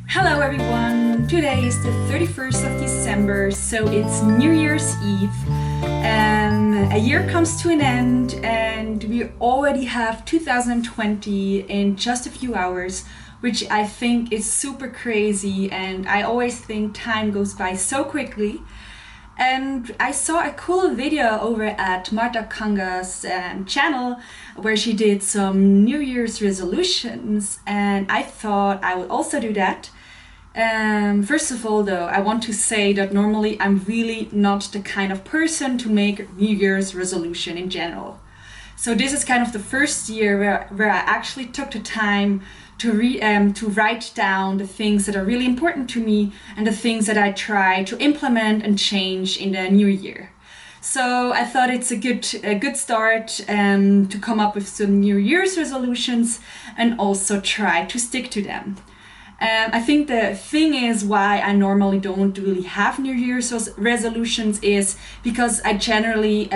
Hello everyone! Today is the 31st of December, so it's New Year's Eve. A year comes to an end and we already have 2020 in just a few hours, which I think is super crazy, and I always think time goes by so quickly. And I saw a cool video over at Marta Kanga's channel where she did some New Year's resolutions, and I thought I would also do that. First of all though, I want to say that normally I'm really not the kind of person to make New Year's resolution in general. So this is kind of the first year where I actually took the time to write down the things that are really important to me and the things that I try to implement and change in the new year. So I thought it's a good start to come up with some New Year's resolutions and also try to stick to them. I think the thing is why I normally don't really have New Year's resolutions is because I generally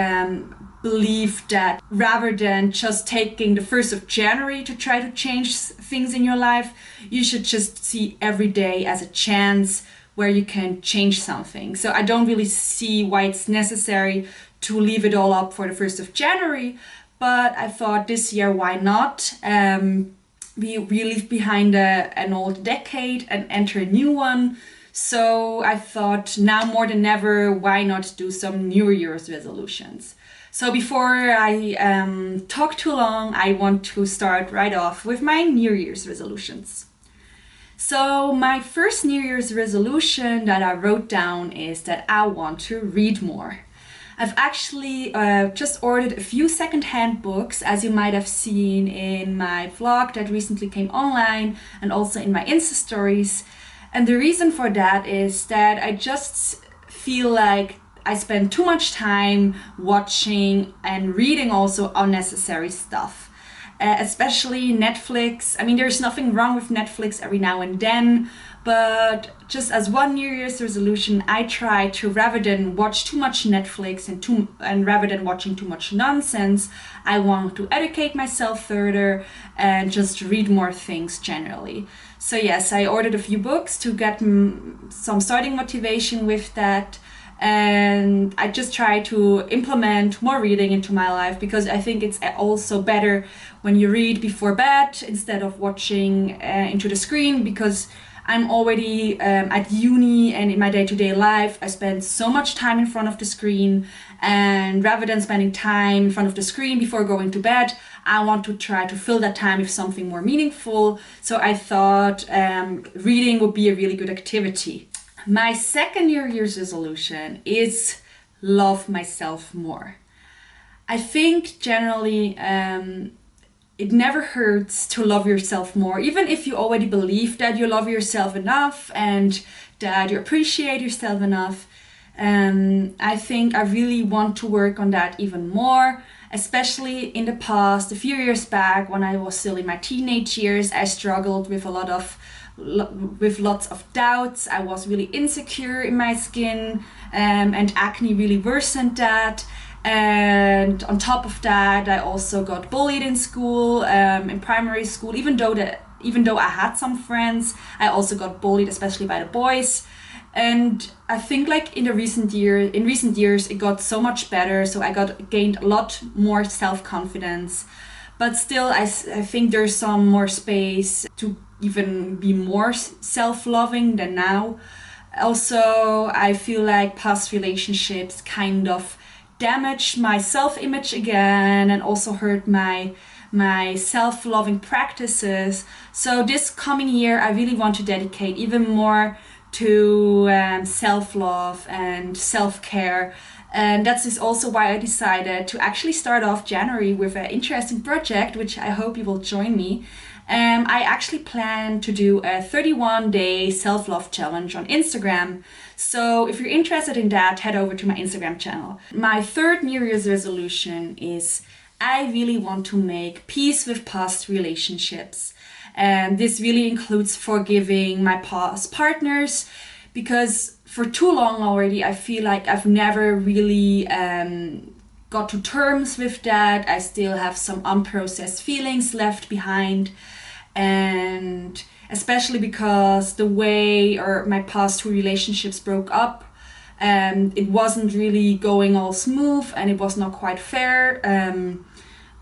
believe that rather than just taking the 1st of January to try to change things in your life, you should just see every day as a chance where you can change something. So I don't really see why it's necessary to leave it all up for the 1st of January, but I thought this year, why not? We leave behind an old decade and enter a new one. So I thought now more than ever, why not do some New Year's resolutions? So before I talk too long, I want to start right off with my New Year's resolutions. So my first New Year's resolution that I wrote down is that I want to read more. I've actually just ordered a few secondhand books, as you might have seen in my vlog that recently came online and also in my Insta stories. And the reason for that is that I just feel like I spend too much time watching and reading also unnecessary stuff, especially Netflix. I mean, there's nothing wrong with Netflix every now and then, but just as one New Year's resolution, I try to, rather than watch too much Netflix and rather than watching too much nonsense, I want to educate myself further and just read more things generally. So yes, I ordered a few books to get some starting motivation with that. And I just try to implement more reading into my life because I think it's also better when you read before bed instead of watching into the screen, because I'm already at uni and in my day-to-day life I spend so much time in front of the screen, and rather than spending time in front of the screen before going to bed, I want to try to fill that time with something more meaningful. So I thought reading would be a really good activity. My second New Year's resolution is love myself more. I think generally it never hurts to love yourself more, even if you already believe that you love yourself enough and that you appreciate yourself enough. I think I really want to work on that even more, especially in the past. A few years back, when I was still in my teenage years, I struggled with lots of doubts. I was really insecure in my skin, and acne really worsened that. And on top of that, I also got bullied in school, in primary school. Even though I had some friends, I also got bullied, especially by the boys. And I think like in recent years, it got so much better. So I gained a lot more self-confidence. But still, I think there's some more space to even be more self-loving than now. Also, I feel like past relationships kind of damaged my self-image again and also hurt my self-loving practices. So this coming year, I really want to dedicate even more to self-love and self-care. And that's also why I decided to actually start off January with an interesting project, which I hope you will join me. I actually plan to do a 31-day self-love challenge on Instagram. So if you're interested in that, head over to my Instagram channel. My third New Year's resolution is I really want to make peace with past relationships. And this really includes forgiving my past partners, because for too long already I feel like I've never really got to terms with that. I still have some unprocessed feelings left behind. And especially because the way or my past 2 relationships broke up. It wasn't really going all smooth and it was not quite fair.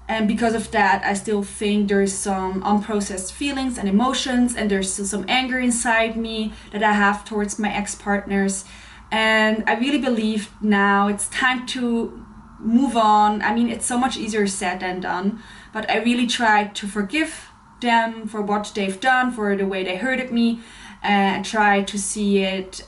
And because of that, I still think there's some unprocessed feelings and emotions, and there's still some anger inside me that I have towards my ex-partners. And I really believe now it's time to move on. I mean, it's so much easier said than done, but I really try to forgive them for what they've done, for the way they hurted me, and try to see it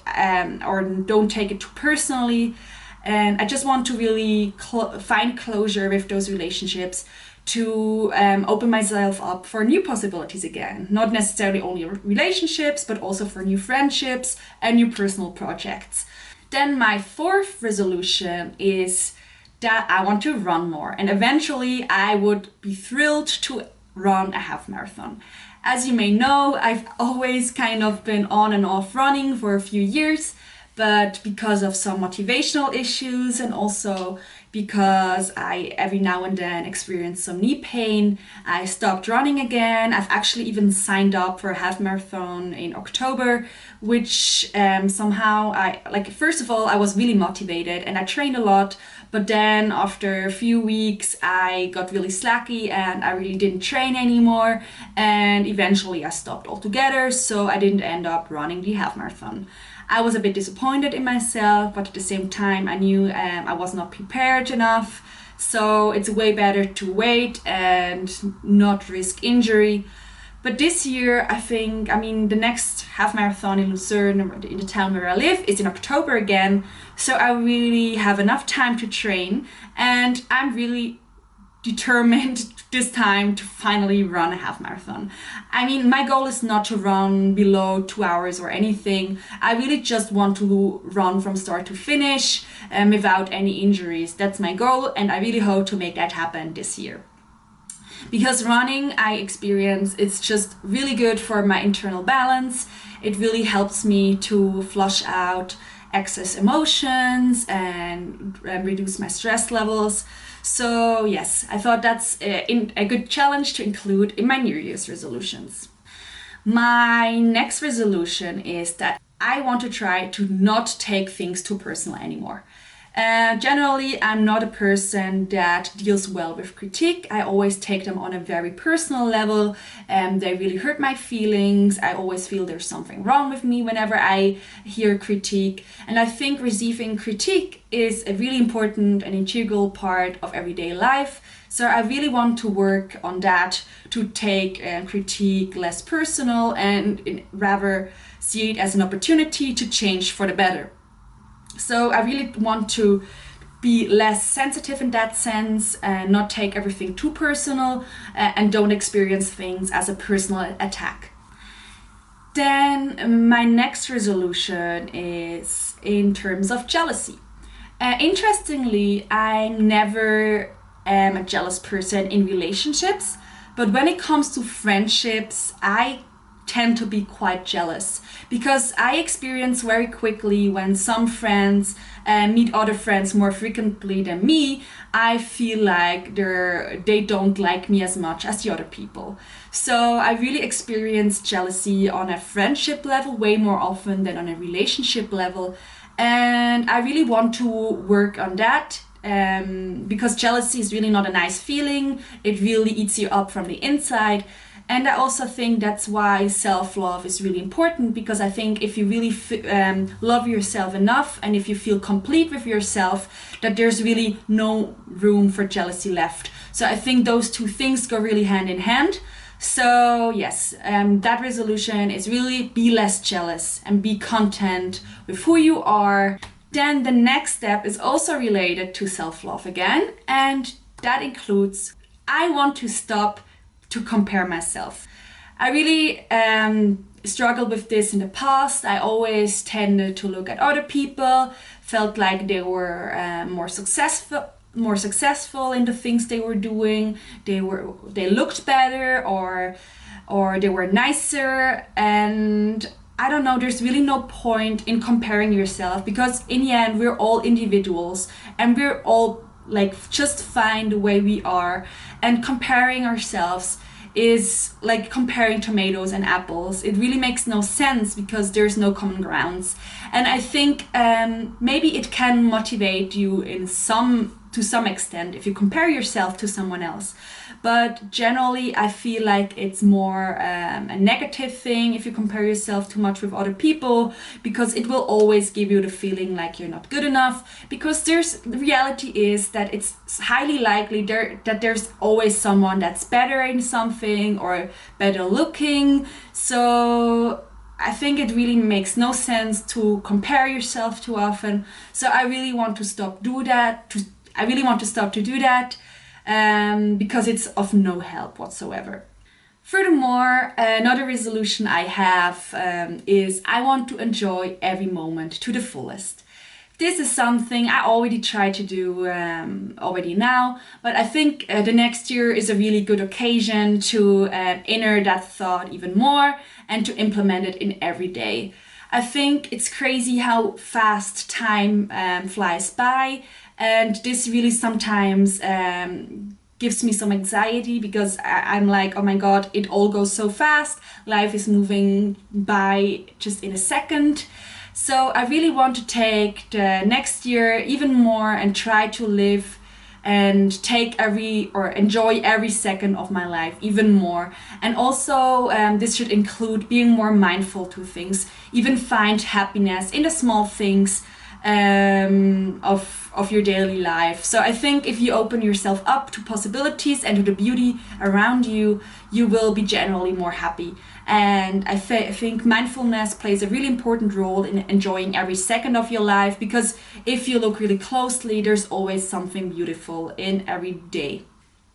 or don't take it too personally. And I just want to really find closure with those relationships, to open myself up for new possibilities again. Not necessarily only relationships, but also for new friendships and new personal projects. Then my 4th resolution is that I want to run more. And eventually I would be thrilled to run a half marathon. As you may know, I've always kind of been on and off running for a few years. But because of some motivational issues, and also because I every now and then experience some knee pain, I stopped running again. I've actually even signed up for a half marathon in October, which somehow first of all, I was really motivated and I trained a lot. But then after a few weeks, I got really slacky and I really didn't train anymore. And eventually I stopped altogether, so I didn't end up running the half marathon. I was a bit disappointed in myself, but at the same time I knew I was not prepared enough. So it's way better to wait and not risk injury. But this year, the next half marathon in Lucerne, in the town where I live, is in October again. So I really have enough time to train, and I'm really determined this time to finally run a half marathon. I mean, my goal is not to run below 2 hours or anything. I really just want to run from start to finish without any injuries. That's my goal, and I really hope to make that happen this year. Because running, I experience, it's just really good for my internal balance. It really helps me to flush out excess emotions and reduce my stress levels. So yes, I thought that's a good challenge to include in my New Year's resolutions. My next resolution is that I want to try to not take things too personal anymore. Generally, I'm not a person that deals well with critique. I always take them on a very personal level. They really hurt my feelings. I always feel there's something wrong with me whenever I hear critique. And I think receiving critique is a really important and integral part of everyday life. So I really want to work on that, to take critique less personal and rather see it as an opportunity to change for the better. So I really want to be less sensitive in that sense and not take everything too personal and don't experience things as a personal attack. Then my next resolution is in terms of jealousy. Interestingly, I never am a jealous person in relationships, but when it comes to friendships, I tend to be quite jealous, because I experience very quickly when some friends meet other friends more frequently than me, I feel like they don't like me as much as the other people. So I really experience jealousy on a friendship level way more often than on a relationship level, and I really want to work on that. Because jealousy is really not a nice feeling. It really eats you up from the inside. And I also think that's why self-love is really important, because I think if you really love yourself enough and if you feel complete with yourself, that there's really no room for jealousy left. So I think those two things go really hand in hand. So yes, that resolution is really be less jealous and be content with who you are. Then the next step is also related to self-love again, and that includes I want to stop to compare myself. I really struggled with this in the past. I always tended to look at other people, felt like they were more successful in the things they were doing. They looked better or they were nicer, and I don't know, there's really no point in comparing yourself, because in the end we're all individuals and we're all like just fine the way we are, and comparing ourselves is like comparing tomatoes and apples. It really makes no sense because there's no common grounds. And I think maybe it can motivate you to some extent if you compare yourself to someone else. But generally, I feel like it's more a negative thing if you compare yourself too much with other people, because it will always give you the feeling like you're not good enough. Because the reality is that it's highly likely that there's always someone that's better in something or better looking. So I think it really makes no sense to compare yourself too often. So I really want to stop to do that. Because it's of no help whatsoever. Furthermore, another resolution I have is I want to enjoy every moment to the fullest. This is something I already try to do already now, but I think the next year is a really good occasion to inner that thought even more and to implement it in every day. I think it's crazy how fast time flies by. And this really sometimes gives me some anxiety because I'm like, oh my God, it all goes so fast. Life is moving by just in a second. So I really want to take the next year even more and try to live and enjoy every second of my life even more. And also this should include being more mindful to things, even find happiness in the small things of your daily life. So I think if you open yourself up to possibilities and to the beauty around you, you will be generally more happy. And I think mindfulness plays a really important role in enjoying every second of your life, because if you look really closely, there's always something beautiful in every day.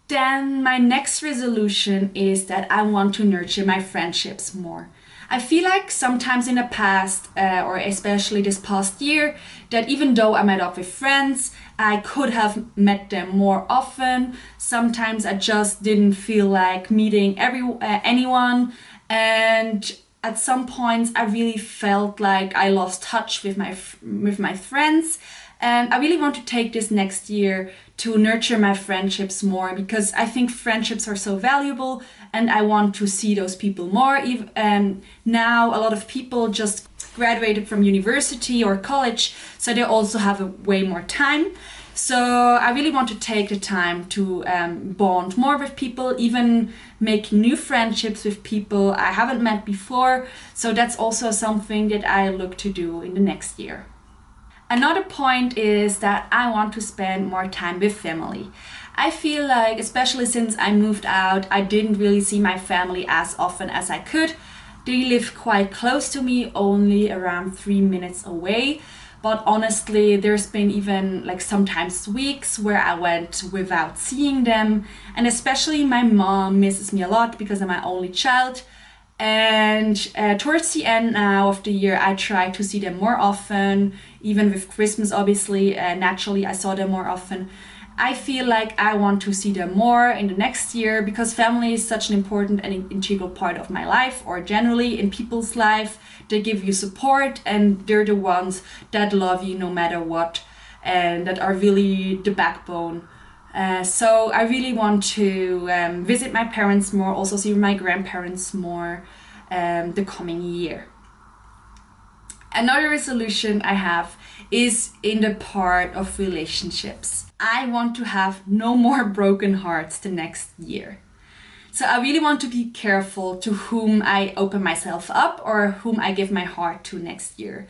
Then my next resolution is that I want to nurture my friendships more. I feel like sometimes in the past, or especially this past year, that even though I met up with friends, I could have met them more often. Sometimes I just didn't feel like meeting anyone. And at some points I really felt like I lost touch with my friends. And I really want to take this next year to nurture my friendships more, because I think friendships are so valuable and I want to see those people more. Now a lot of people just graduated from university or college, so they also have way more time. So I really want to take the time to bond more with people, even make new friendships with people I haven't met before. So that's also something that I look to do in the next year. Another point is that I want to spend more time with family. I feel like, especially since I moved out, I didn't really see my family as often as I could. They live quite close to me, only around 3 minutes away. But honestly, there's been even like sometimes weeks where I went without seeing them. And especially my mom misses me a lot because I'm my only child. And towards the end now of the year, I try to see them more often. Even with Christmas, obviously, naturally I saw them more often. I feel like I want to see them more in the next year, because family is such an important and integral part of my life, or generally in people's life. They give you support and they're the ones that love you no matter what, and that are really the backbone. So I really want to visit my parents more, also see my grandparents more the coming year. Another resolution I have is in the part of relationships. I want to have no more broken hearts the next year. So I really want to be careful to whom I open myself up or whom I give my heart to next year.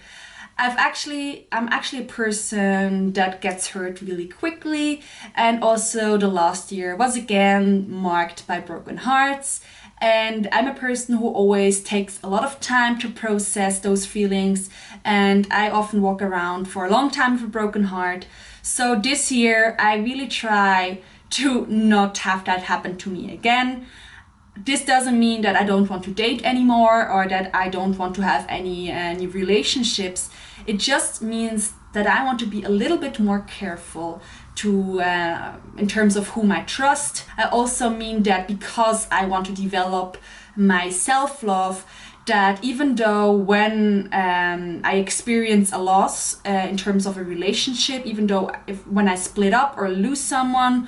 I'm actually a person that gets hurt really quickly, and also the last year was again marked by broken hearts. And I'm a person who always takes a lot of time to process those feelings, and I often walk around for a long time with a broken heart. So this year I really try to not have that happen to me again. This doesn't mean that I don't want to date anymore or that I don't want to have any new relationships. It just means that I want to be a little bit more careful to in terms of whom I trust. I also mean that because I want to develop my self-love, that even though when I experience a loss in terms of a relationship, even though when I split up or lose someone,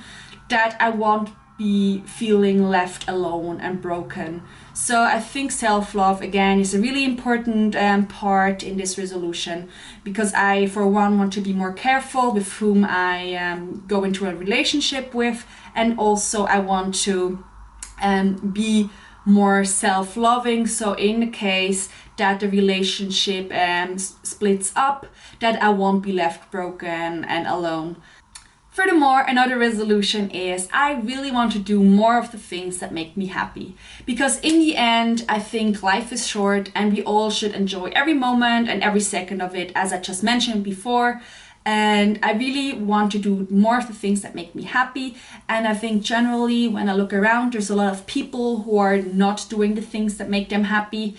that I want be feeling left alone and broken. So I think self-love again is a really important part in this resolution, because I for one want to be more careful with whom I go into a relationship with, and also I want to be more self-loving, so in the case that the relationship splits up, that I won't be left broken and alone. Furthermore, another resolution is I really want to do more of the things that make me happy. Because in the end, I think life is short and we all should enjoy every moment and every second of it, as I just mentioned before. And I really want to do more of the things that make me happy. And I think generally when I look around, there's a lot of people who are not doing the things that make them happy.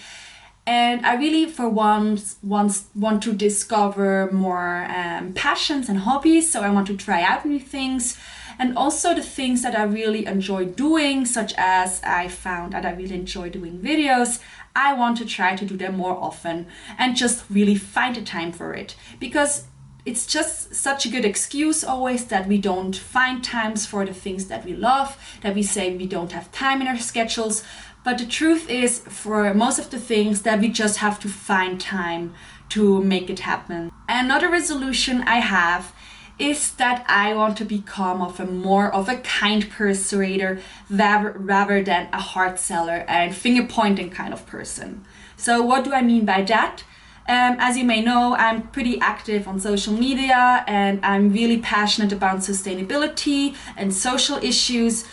And I really, for once, want to discover more passions and hobbies. So I want to try out new things. And also the things that I really enjoy doing, such as I found that I really enjoy doing videos. I want to try to do them more often and just really find the time for it. Because it's just such a good excuse always that we don't find times for the things that we love, that we say we don't have time in our schedules. But the truth is, for most of the things, that we just have to find time to make it happen. Another resolution I have is that I want to become more of a kind persuader rather than a hard seller and finger pointing kind of person. So what do I mean by that? As you may know, I'm pretty active on social media and I'm really passionate about sustainability and social issues.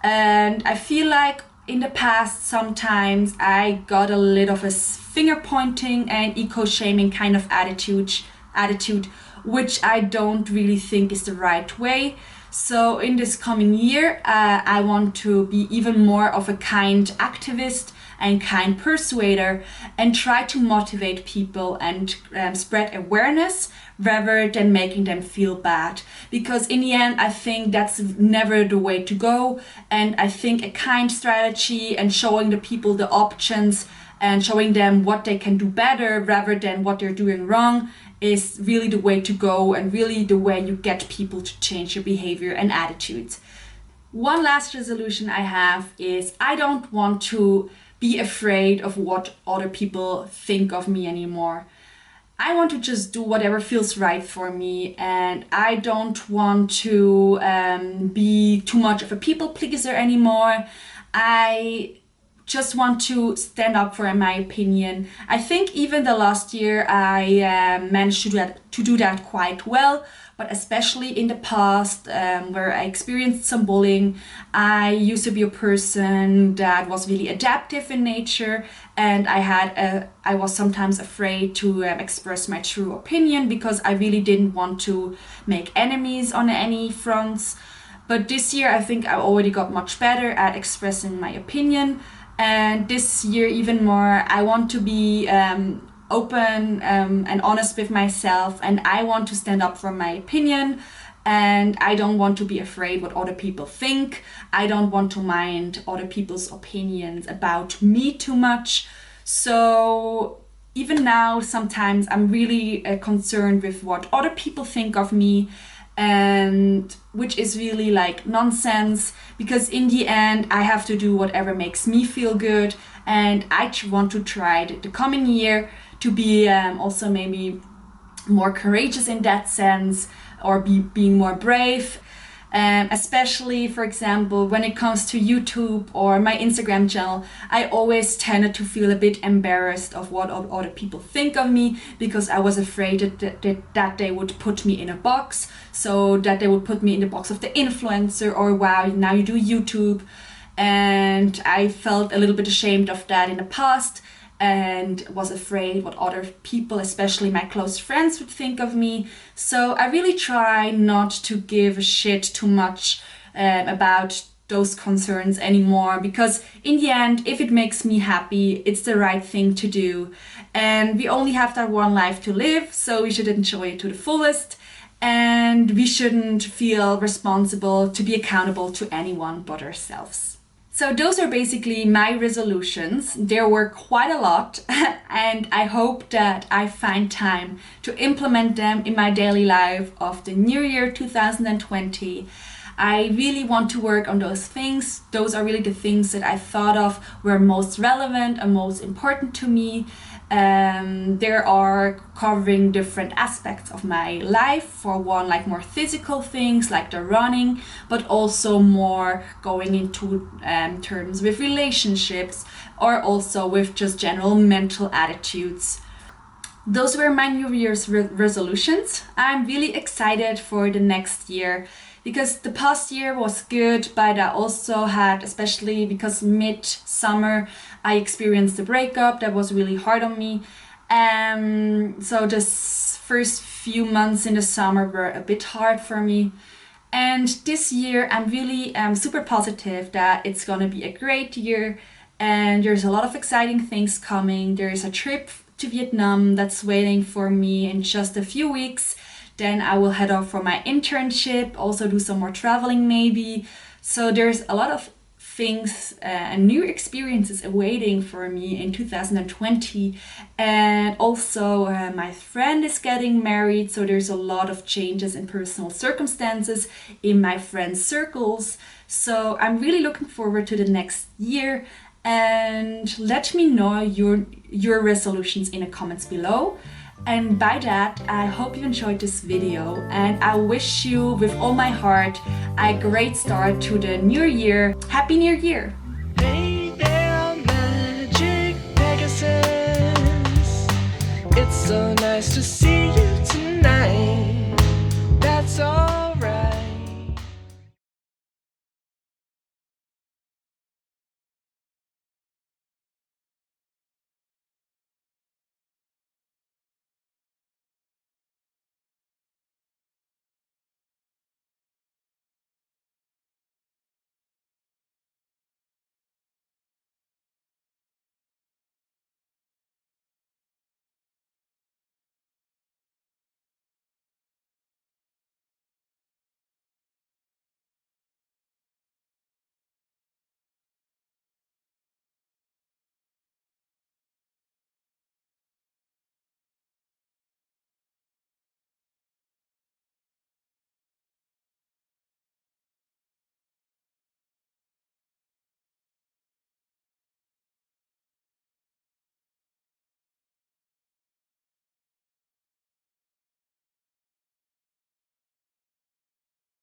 And I feel like in the past, sometimes I got a little of a finger pointing and eco-shaming kind of attitude, which I don't really think is the right way. So in this coming year, I want to be even more of a kind activist and kind persuader and try to motivate people and spread awareness rather than making them feel bad. Because in the end, I think that's never the way to go. And I think a kind strategy and showing the people the options and showing them what they can do better rather than what they're doing wrong is really the way to go and really the way you get people to change their behavior and attitudes. One last resolution I have is I don't want to be afraid of what other people think of me anymore. I want to just do whatever feels right for me, and I don't want to be too much of a people pleaser anymore. I just want to stand up for my opinion. I think even the last year I managed to do that quite well, but especially in the past where I experienced some bullying, I used to be a person that was really adaptive in nature, and I was sometimes afraid to express my true opinion because I really didn't want to make enemies on any fronts. But this year I think I already got much better at expressing my opinion. And this year even more, I want to be open and honest with myself, and I want to stand up for my opinion, and I don't want to be afraid what other people think. I don't want to mind other people's opinions about me too much. So even now, sometimes I'm really concerned with what other people think of me, and which is really like nonsense, because in the end I have to do whatever makes me feel good, and I want to try the coming year to be also maybe more courageous in that sense, or being more brave, especially for example when it comes to YouTube or my Instagram channel. I always tended to feel a bit embarrassed of what other people think of me, because I was afraid that they would put me in a box, so that they would put me in the box of the influencer, or wow, now you do YouTube. And I felt a little bit ashamed of that in the past, and was afraid what other people, especially my close friends, would think of me. So I really try not to give a shit too much about those concerns anymore, because in the end, if it makes me happy, it's the right thing to do. And we only have that one life to live, so we should enjoy it to the fullest, and we shouldn't feel responsible to be accountable to anyone but ourselves. So those are basically my resolutions. There were quite a lot, and I hope that I find time to implement them in my daily life of the new year 2020. I really want to work on those things. Those are really the things that I thought of were most relevant and most important to me. There are covering different aspects of my life. For one, like more physical things like the running, but also more going into terms with relationships, or also with just general mental attitudes. Those were my New Year's resolutions. I'm really excited for the next year because the past year was good, but I also had, especially because mid-summer, I experienced a breakup that was really hard on me. So the first few months in the summer were a bit hard for me. And this year, I'm really super positive that it's gonna be a great year, and there's a lot of exciting things coming. There is a trip to Vietnam that's waiting for me in just a few weeks. Then I will head off for my internship, also do some more traveling maybe. So there's a lot of things and new experiences awaiting for me in 2020. And also my friend is getting married, so there's a lot of changes in personal circumstances in my friends' circles. So I'm really looking forward to the next year. And let me know your resolutions in the comments below. And by that, I hope you enjoyed this video, and I wish you with all my heart a great start to the new year. Happy New Year! Hey there, Magic Pegasus. It's so nice to see